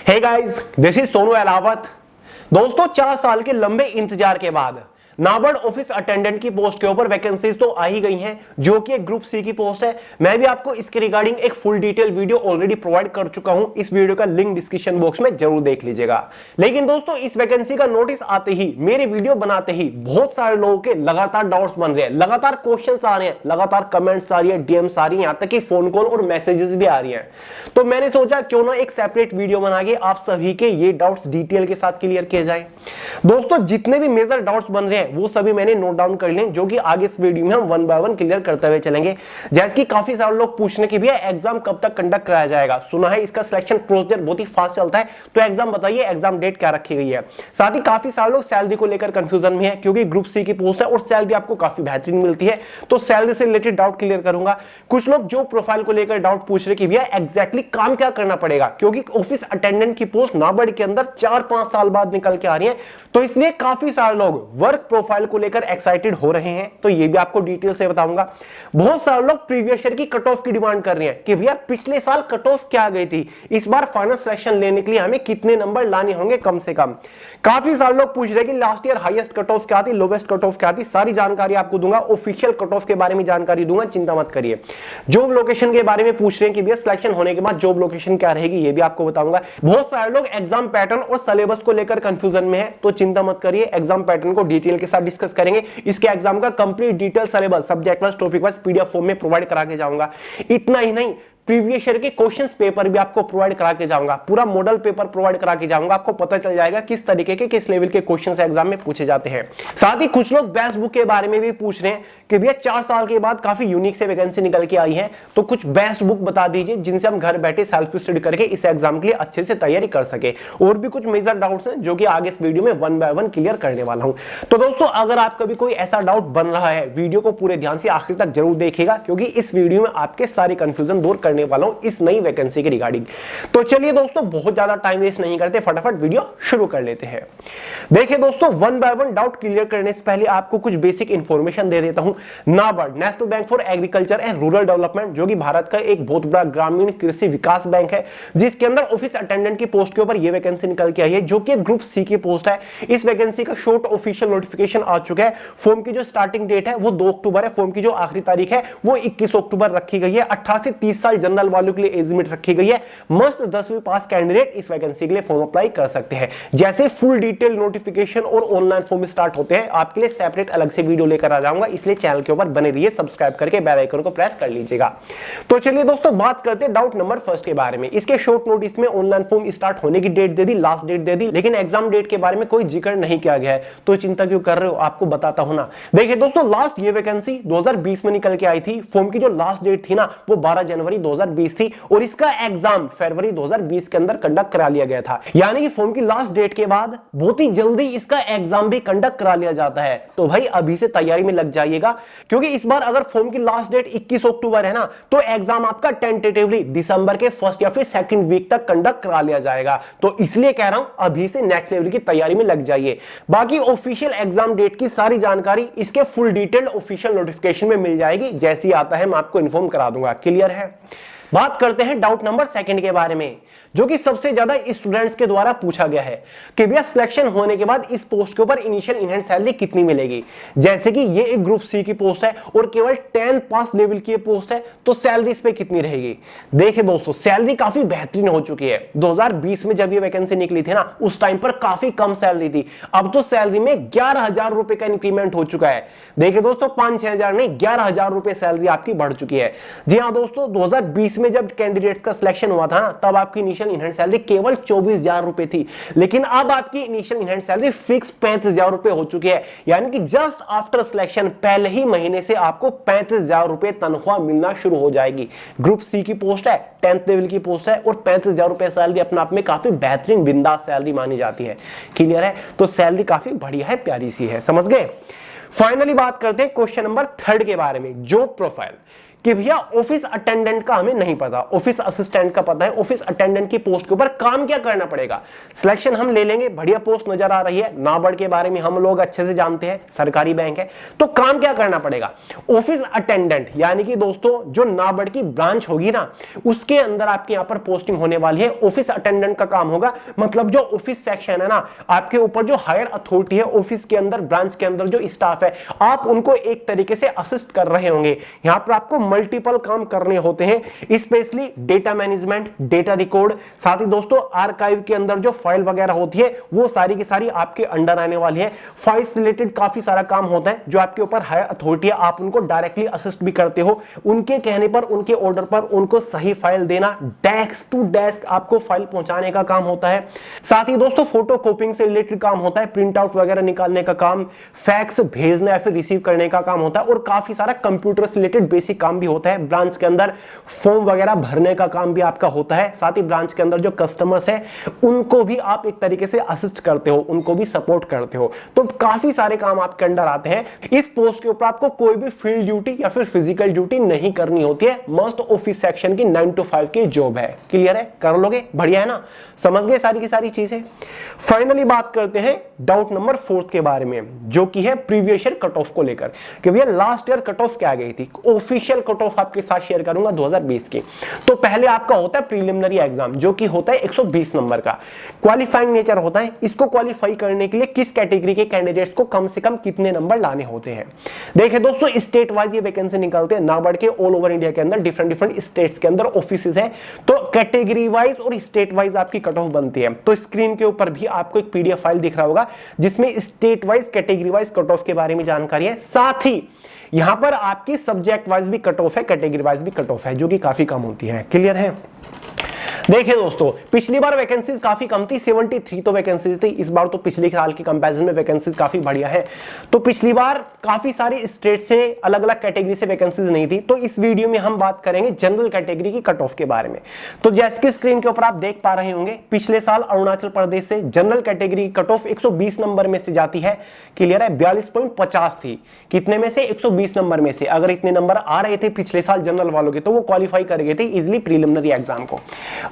Hey guys, this is Sonu Alawat. दोस्तों, 4 साल के लंबे इंतजार के बाद नाबार्ड ऑफिस अटेंडेंट की पोस्ट के ऊपर वैकेंसीज तो आ ही गई हैं, जो कि एक ग्रुप सी की पोस्ट है। मैं भी आपको इसके रिगार्डिंग एक full detail video already provide कर चुका हूं। इस वीडियो का लिंक डिस्क्रिप्शन बॉक्स में जरूर देख लीजिएगा। लेकिन दोस्तों, इस वैकेंसी का नोटिस आते ही, मेरे वीडियो बनाते ही बहुत सारे लोगों के लगातार डाउट्स बन रहे हैं, लगातार क्वेश्चंस आ रहे हैं, लगातार कमेंट्स आ रही है, डीएम्स आ रही है, यहां तक कि फोन कॉल और मैसेजेस भी आ रही हैं। तो मैंने सोचा क्यों ना एक सेपरेट वीडियो बना के आप सभी के ये डाउट्स डिटेल के साथ क्लियर किए जाए। दोस्तों, जितने भी मेजर डाउट्स बन रहे हैं वो सभी मैंने नोट डाउन कर लिए, जो कि आगे इस वीडियो में हम वन बाय वन क्लियर करते हुए चलेंगे। जैसे कि काफी सारे लोग पूछने की भी है, एग्जाम कब तक कंडक्ट कराया जाएगा। सुना है इसका सिलेक्शन प्रोसीजर बहुत ही फास्ट चलता है, तो एग्जाम बताइए, एग्जाम डेट क्या रखी गई है। साथ ही काफी सारे लोग सैलरी को लेकर कंफ्यूजन में है, क्योंकि ग्रुप सी की पोस्ट है और सैलरी आपको काफी बेहतरीन मिलती है, तो सैलरी से रिलेटेड डाउट क्लियर करूंगा। कुछ लोग जो प्रोफाइल को लेकर डाउट पूछ रहे कि भैया एग्जैक्टली काम क्या करना पड़ेगा, क्योंकि ऑफिस अटेंडेंट की पोस्ट नाबार्ड के अंदर 4-5 साल बाद निकल के आ रही है, तो इसलिए काफी सारे लोग वर्क प्रोफाइल को लेकर एक्साइटेड हो रहे हैं, तो ये भी आपको डिटेल से बताऊंगा। बहुत सारे लोग प्रीवियस ईयर की कट ऑफ की डिमांड कर रहे हैं कि भैया पिछले साल कट ऑफ क्या गई थी, इस बार फाइनल सिलेक्शन लेने के लिए हमें कितने नंबर लाने होंगे कम से कम। काफी सारे लोग पूछ रहे हैं कि last year highest cut off क्या थी, लोवेस्ट कट ऑफ क्या थी। सारी जानकारी आपको दूंगा, ऑफिशियल कट ऑफ के बारे में जानकारी दूंगा, चिंता मत करिए। जॉब लोकेशन के बारे में पूछ रहे हैं कि भैया सिलेक्शन होने के बाद जॉब लोकेशन क्या रहेगी, ये भी आपको बताऊंगा। बहुत सारे लोग एग्जाम पैटर्न और सिलेबस को लेकर कंफ्यूजन में है, तो चिंता मत करिए, एग्जाम पैटर्न को डिटेल के साथ डिस्कस करेंगे। इसके एग्जाम का complete detail syllabus subject wise topic wise PDF form में प्रोवाइड करा के जाऊंगा। इतना ही नहीं, प्रीवियस ईयर के क्वेश्चंस पेपर भी आपको प्रोवाइड करा के जाऊंगा, पूरा मॉडल पेपर प्रोवाइड करा के जाऊंगा। आपको पता चल जाएगा किस तरीके के, किस लेवल के क्वेश्चंस एग्जाम में पूछे जाते हैं। साथ ही कुछ लोग बेस्ट बुक के बारे में भी पूछ रहे हैं कि भैया 4 साल के बाद काफी यूनिक से वैकेंसी निकल के आई है, तो कुछ बेस्ट बुक बता दीजिए जिनसे हम घर बैठे सेल्फ स्टडी करके इस एग्जाम के लिए अच्छे से तैयारी कर सके। और भी कुछ मेजर डाउट्स हैं जो कि आगे इस वीडियो में वन बाय वन क्लियर करने वाला हूं। तो दोस्तों, अगर आपका भी कोई ऐसा डाउट बन रहा है, वीडियो को पूरे ध्यान से आखिर तक जरूर देखिएगा, क्योंकि इस वीडियो में आपके सारे कंफ्यूजन दूर करने वाला हूं इस नई वैकेंसी के रिगार्डिंग। तो चलिए दोस्तों, बहुत ज्यादा टाइम वेस्ट नहीं करते, फटाफट वीडियो शुरू कर लेते हैं। देखिए दोस्तों, one by one doubt clear करने से पहले आपको कुछ बेसिक इंफॉर्मेशन दे देता हूं। NABARD, national bank for agriculture and rural development, जो कि भारत का एक बहुत बड़ा ग्रामीण कृषि विकास बैंक है, जिसके अंदर ऑफिस अटेंडेंट की पोस्ट के ऊपर यह वैकेंसी निकल के आई है, जो कि ग्रुप सी की पोस्ट है। इस वैकेंसी का शॉर्ट ऑफिशियल नोटिफिकेशन आ चुका है। फॉर्म की जो स्टार्टिंग डेट है वो 2 अक्टूबर है, फॉर्म की जो आखिरी तारीख है वो 21 अक्टूबर रखी गई है। 18 से 30 साल जनरल वालों के लिए एज लिमिट रखी गई है। मस्त 10वीं पास कैंडिडेट इस वैकेंसी के लिए फॉर्म अप्लाई कर सकते हैं। जैसे फुल डिटेल नोटिफिकेशन और ऑनलाइन फॉर्म स्टार्ट होते हैं, आपके लिए सेपरेट अलग से वीडियो लेकर आ जाऊंगा, इसलिए चैनल के ऊपर बने रहिए, सब्सक्राइब करके बेल आइकन को प्रेस कर लीजिएगा। तो चलिए दोस्तों, बात करते हैं डाउट नंबर फर्स्ट के बारे में। इसके शॉर्ट नोटिस में ऑनलाइन फॉर्म स्टार्ट होने की डेट दे दी, लास्ट डेट दे दी, लेकिन एग्जाम डेट के बारे में कोई जिक्र नहीं किया गया है। तो चिंता क्यों कर रहे हो, आपको बताता हूं ना। देखिए दोस्तों, लास्ट ये वैकेंसी 2020 में निकल के आई थी। फॉर्म की जो लास्ट डेट थी ना वो 12 जनवरी 2020 थी, और इसका एग्जाम फरवरी 2020 के अंदर कंडक्ट करा लिया गया था। यानी कि फॉर्म की लास्ट डेट के बाद बहुत ही जल्दी इसका एग्जाम भी कंडक्ट करा लिया जाता है। तो भाई अभी से तैयारी में लग जाइएगा, क्योंकि इस बार अगर फॉर्म की लास्ट डेट 21 अक्टूबर है ना, तो एग्जाम आपका टेंटेटिवली दिसंबर के फर्स्ट या फिर सेकंड वीक तक कंडक्ट करा लिया जाएगा। तो इसलिए कह रहा हूं, अभी से नेक्स्ट लेवल की तैयारी में लग जाइए। बाकी ऑफिशियल एग्जाम डेट की सारी जानकारी इसके फुल डिटेल्ड ऑफिशियल नोटिफिकेशन में मिल जाएगी, जैसे ही आता है मैं आपको इन्फॉर्म करा दूंगा। क्लियर है। बात करते हैं डाउट नंबर सेकंड के बारे में, जो कि सबसे ज्यादा स्टूडेंट्स के द्वारा पूछा गया है कि भैया सिलेक्शन होने के बाद इस पोस्ट के ऊपर इनिशियल इनहैंड सैलरी कितनी मिलेगी। जैसे कि ये एक ग्रुप सी की पोस्ट है और केवल 10 पास लेवल की पोस्ट है, तो सैलरी इस पे कितनी रहेगी। देखिए दोस्तों, सैलरी काफी बेहतरीन हो चुकी है। 2020 में जब ये वैकेंसी निकली थी ना, उस टाइम पर काफी कम सैलरी थी। अब तो सैलरी में 11,000 रुपए का इंक्रीमेंट हो चुका है। देखिए दोस्तों, 5-6 हजार नहीं, 11,000 रुपए सैलरी आपकी बढ़ चुकी है। जी हाँ दोस्तों, 2020 में जब कैंडिडेट्स का सिलेक्शन हुआ था ना, तब आपकी इनिशियल इनहैंड सैलरी केवल 24,000 रुपए थी, लेकिन अब आपकी इनिशियल इनहैंड सैलरी फिक्स 35,000 रुपए हो चुकी है। यानी कि जस्ट आफ्टर सिलेक्शन पहले ही महीने से आपको 35,000 रुपए तनख्वाह मिलना शुरू हो जाएगी। ग्रुप सी की पोस्ट है, 10th लेवल की पोस्ट है, और 35,000 रुपए सैलरी अपने आप में काफी बेहतरीन बिंदास सैलरी मानी जाती है। क्लियर है। तो सैलरी काफी बढ़िया है, प्यारी सी है, समझ गए। फाइनली बात करते हैं क्वेश्चन नंबर 3 के बारे में, जॉब प्रोफाइल। कि भैया ऑफिस अटेंडेंट का हमें नहीं पता, ऑफिस असिस्टेंट का पता है, ऑफिस अटेंडेंट की पोस्ट के ऊपर काम क्या करना पड़ेगा। सिलेक्शन हम ले लेंगे, बढ़िया पोस्ट नजर आ रही है, नाबार्ड के बारे में हम लोग अच्छे से जानते हैं, सरकारी बैंक है, तो काम क्या करना पड़ेगा, ऑफिस अटेंडेंट, यानी कि दोस्तों जो नाबार्ड की ब्रांच होगी ना उसके अंदर आपके यहां पर पोस्टिंग होने वाली है, ऑफिस अटेंडेंट का काम होगा। मतलब जो ऑफिस सेक्शन है ना, आपके ऊपर जो हायर अथॉरिटी है ऑफिस के अंदर, ब्रांच के अंदर जो स्टाफ है, आप उनको एक तरीके से असिस्ट कर रहे होंगे। यहां पर आपको मल्टीपल काम करने होते हैं, specially data management, data record, साथ ही दोस्तों आर्काइव के अंदर जो फाइल वगैरह होती है वो सारी की सारी आपके अंडर आने वाली है। फाइल्स रिलेटेड काफी सारा काम होता है जो आपके ऊपर हायर अथॉरिटी है, आप उनको डायरेक्टली असिस्ट भी करते हो, उनके कहने पर, उनके ऑर्डर पर उनको सही फाइल देना, डेस्क टू डेस्क आपको फाइल पहुंचाने का काम होता है। साथ ही दोस्तों फोटो कॉपिंग से रिलेटेड काम होता है, प्रिंट आउट वगैरह निकालने का काम, फैक्स भेजना या फिर रिसीव करने का काम होता है, और काफी सारा कंप्यूटर से रिलेटेड बेसिक काम भी होता है। ब्रांच के अंदर फॉर्म वगैरह भरने का काम भी आपका होता है। साथ ही ब्रांच के अंदर जो कस्टमर्स है उनको भी आप एक तरीके से असिस्ट करते हो, उनको भी सपोर्ट करते हो, तो काफी सारे काम आपके अंडर आते हैं। इस पोस्ट के ऊपर आपको कोई भी फील्ड ड्यूटी या फिर फिजिकल ड्यूटी नहीं करनी होती है, मस्ट ऑफिस सेक्शन की 9 to 5 की जॉब है। क्लियर है, कर लोगे, बढ़िया है ना, समझ गए सारी की सारी चीजें। फाइनली बात करते हैं डाउट नंबर 4 के बारे में, जो कि है प्रीवियस ईयर कट ऑफ को लेकर कि भैया लास्ट ईयर कट ऑफ क्या गई थी। ऑफिशियल कट ऑफ आपके साथ शेयर करूंगा 2020 की। तो पहले आपका होता है प्रीलिमिनरी एग्जाम, जो कि होता है 120 नंबर का, क्वालिफाइंग नेचर होता है। इसको क्वालिफाई करने के लिए किस कैटेगरी के कैंडिडेट्स को कम से कम कितने नंबर लाने होते हैं। देखिए दोस्तों, स्टेट वाइज ये वैकेंसी निकलते हैं नाबार्ड के, ऑल ओवर इंडिया के अंदर डिफरेंट डिफरेंट स्टेट्स के अंदर ऑफिसेज हैं, तो कैटेगरी वाइज और स्टेट वाइज आपकी कट ऑफ बनती है। तो स्क्रीन के ऊपर भी आपको एक पीडीएफ फाइल दिख रहा होगा जिसमें state wise, category wise cut off के बारे में जानकारी है। साथ ही यहां पर आपकी सब्जेक्ट वाइज भी कट ऑफ है, कैटेगरी वाइज भी कट ऑफ है, जो कि काफी कम होती है। क्लियर है। देखिए दोस्तों, पिछली बार वैकेंसीज काफी कम थी, 73 तो वैकेंसीज थी। इस बार तो पिछले साल की कंपैरिजन में वैकेंसीज काफी बढ़िया है। तो पिछली बार काफी सारी स्टेट से, अलग अलग कैटेगरी से वैकेंसीज नहीं थी। तो इस वीडियो में हम बात करेंगे जनरल कैटेगरी की कट ऑफ के बारे में। तो जैसे कि स्क्रीन के ऊपर आप देख पा रहे होंगे, पिछले साल अरुणाचल प्रदेश से जनरल कैटेगरी की कट ऑफ 120 नंबर में से जाती है। क्लियर है, 42.50 थी। कितने में से? 120 नंबर में से। अगर इतने नंबर आ रहे थे पिछले साल जनरल वालों के, तो वो क्वालिफाई कर गए थे इजिली प्रीलिमिनरी एग्जाम को।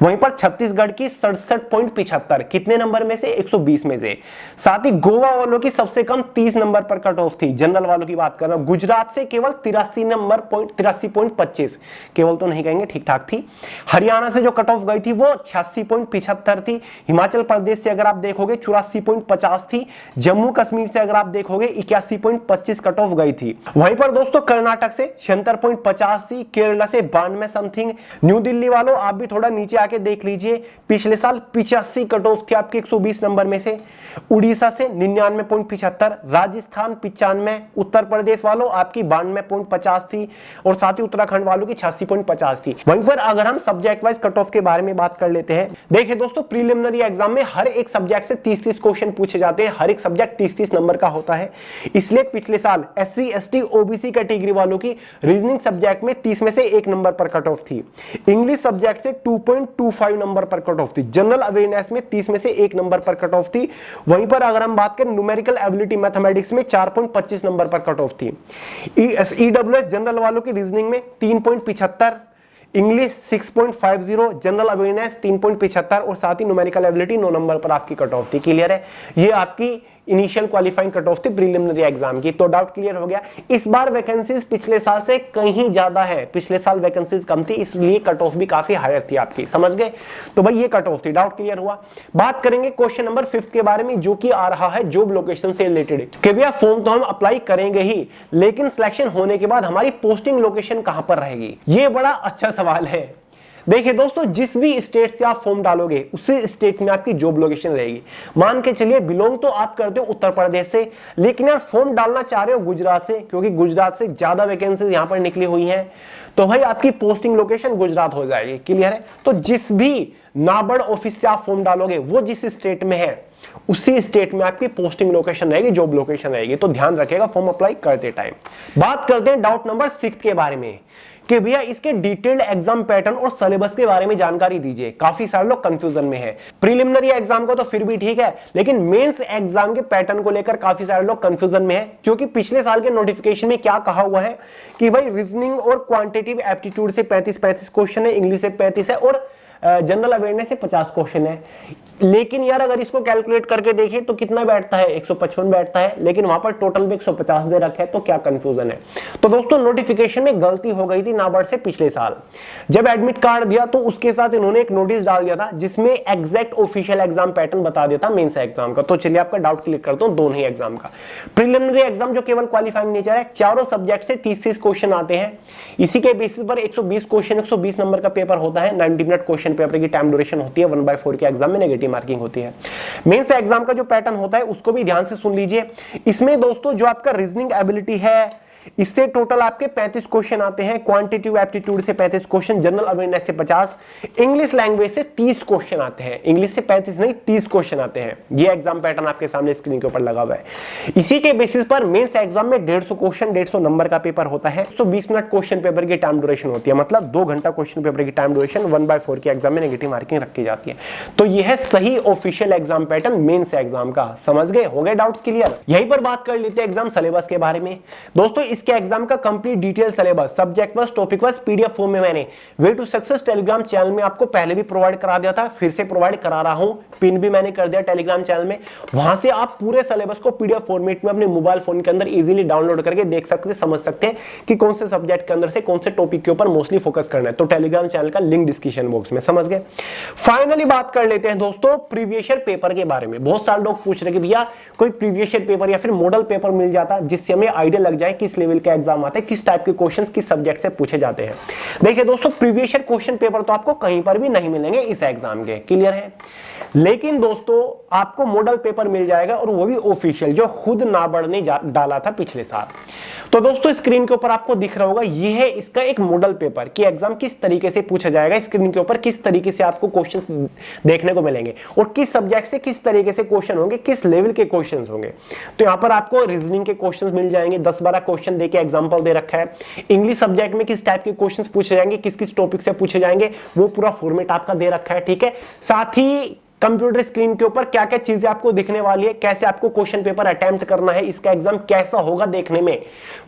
वहीं पर छत्तीसगढ़ की 67.75, कितने नंबर में से? 120 में से। साथ ही गोवा वालों की सबसे कम 30 नंबर पर कट ऑफ थी, जनरल वालों की बात कर रहा हूं। गुजरात से केवल 83 नंबर, 83.25, केवल तो नहीं कहेंगे, ठीक ठाक थी। हरियाणा से जो कट ऑफ गई थी वो 86.75 थी। हिमाचल प्रदेश से अगर आप देखोगे 84.50 थी। जम्मू कश्मीर से अगर आप देखोगे 81.25 कट ऑफ गई थी। वहीं पर दोस्तों कर्नाटक से 76.50 थी, केरला से 92 समथिंग। न्यू दिल्ली वालों आप भी थोड़ा नीचे आके देख लीजिए, पिछले साल 85 कट ऑफ थी आपके 120 नंबर में से। उड़ीसा से 99.75, राजस्थान 95, उत्तर प्रदेश वालों आपकी 92.50 थी, और साथ ही उत्तराखंड वालों की 86.50 थी। वहीं पर अगर हम सब्जेक्ट वाइज कट ऑफ के बारे में बात कर लेते हैं, देखिए दोस्तों, प्रीलिमिनरी एग्जाम में हर एक सब्जेक्ट से 30-30 क्वेश्चन पूछे जाते हैं। हर एक सब्जेक्ट 30-30 नंबर का होता है। इसलिए पिछले साल SC, ST, OBC कैटेगरी वालों की रीजनिंग सब्जेक्ट में 30 में से 1 नंबर पर कट ऑफ थी। इंग्लिश सब्जेक्ट से 2.25 नंबर पर कट ऑफ थी। जनरल अवेयरनेस में 30 में से 1 नंबर पर कट ऑफ थी। वहीं पर अगर हम बात करें न्यूमेरिकल एबिलिटी मैथमेटिक्स में 4.25 नंबर पर कट ऑफ थी। EWS जनरल वालों की रीजनिंग में 3.75, इंग्लिश 6.50, जनरल अवेयरनेस 3.75, और साथ ही न्यूमेरिकल एबिलिटी 9 नंबर पर आपकी कट ऑफ थी। क्लियर है, ये आपकी इनिशियल क्वालिफाइंग कट ऑफ थी प्रीलिमिनरी एग्जाम की। तो डाउट क्लियर हो गया। इस बार वैकेंसीज पिछले साल से कहीं ज्यादा है, पिछले साल वैकेंसीज कम थी, इसलिए कट ऑफ भी काफी हायर थी आपकी। समझ गए? तो भाई ये कट ऑफ थी, डाउट क्लियर हुआ। बात करेंगे क्वेश्चन नंबर 5 के बारे में, जो कि आ रहा है जॉब लोकेशन से रिलेटेड कि भैया फॉर्म तो हम अप्लाई करेंगे ही, लेकिन सिलेक्शन होने के बाद हमारी पोस्टिंग लोकेशन कहां पर रहेगी? ये बड़ा अच्छा सवाल है। देखिए दोस्तों, जिस भी स्टेट से आप फॉर्म डालोगे उसी स्टेट में आपकी जॉब लोकेशन रहेगी। मान के चलिए बिलोंग तो आप करते हो उत्तर प्रदेश से, लेकिन यार फॉर्म डालना चाह रहे हो गुजरात से, क्योंकि गुजरात से ज्यादा वैकेंसीज यहां पर निकली हुई हैं, तो भाई आपकी पोस्टिंग लोकेशन गुजरात हो जाएगी। क्लियर है? तो जिस भी नाबार्ड ऑफिस से आप फॉर्म डालोगे वो जिस स्टेट में है उसी स्टेट में आपकी पोस्टिंग लोकेशन रहेगी, जॉब लोकेशन रहेगी। तो ध्यान रखिएगा फॉर्म अप्लाई करते टाइम। बात करते हैं डाउट नंबर 6 के बारे में कि भैया इसके डिटेल्ड एग्जाम पैटर्न और सिलेबस के बारे में जानकारी दीजिए। काफी सारे लोग कंफ्यूजन में है। प्रीलिमिनरी एग्जाम को तो फिर भी ठीक है, लेकिन मेंस एग्जाम के पैटर्न को लेकर काफी सारे लोग कंफ्यूजन में है, क्योंकि पिछले साल के नोटिफिकेशन में क्या कहा हुआ है कि भाई रीजनिंग और क्वांटिटेटिव एप्टीट्यूड से 35 क्वेश्चन है, इंग्लिश से 35 है और जनरल अवेयरनेस से 50 क्वेश्चन है। लेकिन यार अगर इसको कैलकुलेट करके देखें तो कितना बैठता है, 155 बैठता है, लेकिन वहां पर टोटल में 150 दे रखा है, तो क्या कंफ्यूजन है। तो दोस्तों नोटिफिकेशन में गलती हो गई थी नाबार्ड से पिछले साल। जब एडमिट कार्ड दिया तो उसके साथ इन्होंने एक नोटिस डाल दिया था जिसमें एग्जैक्ट ऑफिशियल एग्जाम पैटर्न बता देता मेंस एग्जाम का। तो चलिए आपका डाउट क्लियर करता हूं दोनों ही एग्जाम का। प्रीलिमिनरी एग्जाम जो केवल क्वालिफाइंग नेचर है, चारों सब्जेक्ट से 30 क्वेश्चन आते हैं। इसी के बेसिस पर 120 क्वेश्चन, 120 नंबर का पेपर होता है। 90 मिनट क्वेश्चन पेपर की टाइम ड्यूरेशन होती है। 1/4 के एग्जाम में नेगेटिव मार्किंग होती है। मेंस एग्जाम का जो पैटर्न होता है उसको भी ध्यान से सुन लीजिए। इसमें दोस्तों जो आपका रीजनिंग एबिलिटी है इससे टोटल आपके 35 क्वेश्चन आते हैं, क्वांटिटेटिव एप्टीट्यूड से 35 क्वेश्चन, जनरल अवेयरनेस से 50, इंग्लिश लैंग्वेज से 30 क्वेश्चन आते हैं। इंग्लिश से 35 नहीं 30 क्वेश्चन आते हैं। ये एग्जाम पैटर्न आपके सामने स्क्रीन के ऊपर लगा हुआ है। इसी के बेसिस पर मेंस एग्जाम में 150 क्वेश्चन, 150 नंबर का पेपर होता है। 120 मिनट क्वेश्चन पेपर की टाइम ड्यूरेशन होती है, मतलब 2 घंटा क्वेश्चन पेपर की टाइम ड्यूरेशन। 1/4 के एग्जाम में नेगेटिव मार्किंग रखी जाती है। तो यह है सही official exam pattern mains exam का। समझ गए? हो गए डाउट्स क्लियर? यहीं पर बात कर लेते हैं एग्जाम सिलेबस के बारे में। दोस्तों इसके एग्जाम का complete detail syllabus subject wise, topic wise PDF form में मैंने way to success Telegram channel में आपको पहले भी प्रोवाइड करा दिया था, फिर से प्रोवाइड करा रहा हूं। पिन भी मैंने कर दिया टेलीग्राम चैनल में। वहां से आप पूरे सिलेबस को पीडीएफ फॉर्मेट में अपने मोबाइल फोन के अंदर इजीली डाउनलोड करके देख सकते, समझ सकते हैं कि कौन से सब्जेक्ट के अंदर से कौन से टॉपिक के ऊपर मोस्टली फोकस करना है। तो टेलीग्राम चैनल का लिंक डिस्क्रिप्शन बॉक्स में। समझ गए? फाइनली बात कर लेते हैं दोस्तों प्रीवियस ईयर पेपर के बारे में। बहुत सारे लोग पूछ रहे कि भैया कोई प्रीवियस ईयर पेपर या फिर मॉडल पेपर मिल जाता जिससे हमें आइडिया लग जाए किस लेवल का एग्जाम आता है, किस टाइप के क्वेश्चंस किस सब्जेक्ट से पूछे जाते हैं। देखिए दोस्तों प्रीवियस ईयर क्वेश्चन पेपर तो आपको कहीं पर भी नहीं मिलेंगे इस एग्जाम के, क्लियर है। लेकिन दोस्तों आपको मॉडल पेपर मिल जाएगा और वो भी ऑफिशियल, जो खुद नाबार्ड ने डाला था पिछले साल। तो दोस्तों स्क्रीन के ऊपर आपको दिख रहा होगा ये है इसका एक मॉडल पेपर कि एग्जाम किस तरीके से पूछा जाएगा। स्क्रीन के ऊपर किस तरीके से आपको क्वेश्चंस देखने को मिलेंगे और किस सब्जेक्ट से किस तरीके से क्वेश्चन होंगे, किस लेवल के क्वेश्चंस होंगे। तो यहां पर आपको रीजनिंग के क्वेश्चंस मिल जाएंगे, 10-12 क्वेश्चन देके एग्जांपल दे रखा है। इंग्लिश सब्जेक्ट में किस टाइप के क्वेश्चंस पूछे जाएंगे, किस किस टॉपिक से पूछे जाएंगे, वो पूरा फॉर्मेट आपका दे रखा है। ठीक है, साथ ही कंप्यूटर स्क्रीन के ऊपर क्या क्या चीजें आपको दिखने वाली है, कैसे आपको क्वेश्चन पेपर अटेम्प्ट करना है, इसका एग्जाम कैसा होगा देखने में,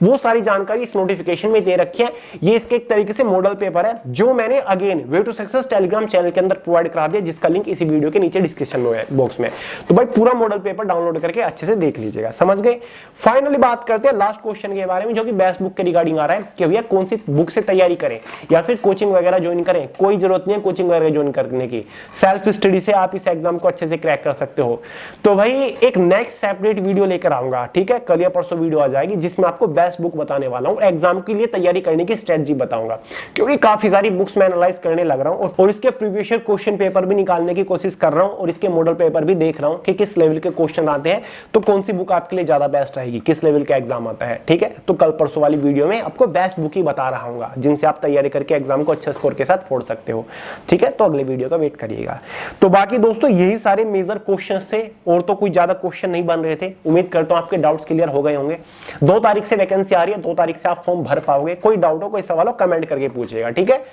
वो सारी जानकारी इस नोटिफिकेशन में दे रखी है। ये इसके एक तरीके से मॉडल पेपर है जो मैंने again way to success Telegram channel के अंदर प्रोवाइड करा दिया, जिसका लिंक इसी वीडियो के नीचे डिस्क्रिप्शन बॉक्स में। तो भाई पूरा मॉडल पेपर डाउनलोड करके अच्छे से देख लीजिएगा। समझ गए? फाइनली बात करते हैं लास्ट क्वेश्चन के बारे में, जो कि बेस्ट बुक के रिगार्डिंग आ रहा है कि भैया कौन सी बुक से तैयारी करें या फिर कोचिंग वगैरह ज्वाइन करें। कोई जरूरत नहीं है कोचिंग वगैरह ज्वाइन करने की, सेल्फ स्टडी से आप इस एग्जाम को अच्छे से क्रैक कर सकते हो। तो भाई एक नेक्स्ट सेपरेट वीडियो लेकर आऊंगा, ठीक है, कल या परसों वीडियो आ जाएगी जिसमें आपको बेस्ट बुक बताने वाला हूं, एग्जाम के लिए तैयारी करने की स्ट्रेटजी बताऊंगा, क्योंकि काफी सारी बुक्स मैं एनालाइज करने लग रहा हूं और इसके प्रीवियस ईयर क्वेश्चन पेपर भी निकालने की कोशिश कर रहा हूं और इसके मॉडल पेपर भी देख रहा हूं कि किस लेवल के क्वेश्चन आते हैं, तो कौन सी बुक आपके लिए ज्यादा बेस्ट रहेगी, किस लेवल का एग्जाम आता है। ठीक है, तो कल परसों वाली वीडियो में आपको बेस्ट बुक ही बता रहा हूं जिनसे आप तैयारी करके एग्जाम को अच्छे स्कोर के साथ फोड़ सकते हो। ठीक है, तो अगले वीडियो का वेट करिएगा। तो बाकी दोस्तों यही सारे मेजर क्वेश्चंस थे और तो कोई ज्यादा क्वेश्चन नहीं बन रहे थे। उम्मीद करता हूं आपके डाउट्स क्लियर हो गए होंगे। 2 तारीख से वैकेंसी आ रही है, 2 तारीख से आप फॉर्म भर पाओगे। कोई डाउट हो, कोई सवाल हो, कमेंट करके पूछिएगा। ठीक है,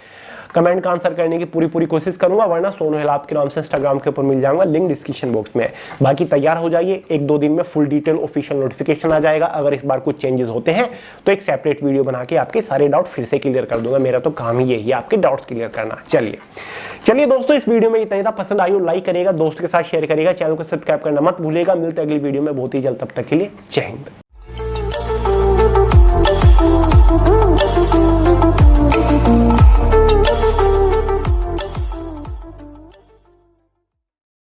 कमेंट का आंसर करने की पूरी कोशिश करूंगा, वरना सोनू हिलात के नाम से इंस्टाग्राम के ऊपर मिल जाऊंगा, लिंक डिस्क्रिप्शन बॉक्स में। बाकी तैयार हो जाइए, 1-2 दिन में फुल डिटेल ऑफिशियल नोटिफिकेशन आ जाएगा। अगर इस बार कुछ चेंजेस होते हैं तो एक सेपरेट वीडियो बना के आपके सारे डाउट फिर से क्लियर कर दूंगा। मेरा तो काम ही यही है, आपके डाउट्स क्लियर करना। चलिए दोस्तों, इस वीडियो में इतना ही था। पसंद आई हो लाइक करिएगा, दोस्तों के साथ शेयर करिएगा, चैनल को सब्सक्राइब करना मत भूलिएगा। मिलते हैं अगली वीडियो में बहुत ही जल्द, तब तक के लिए जय हिंद।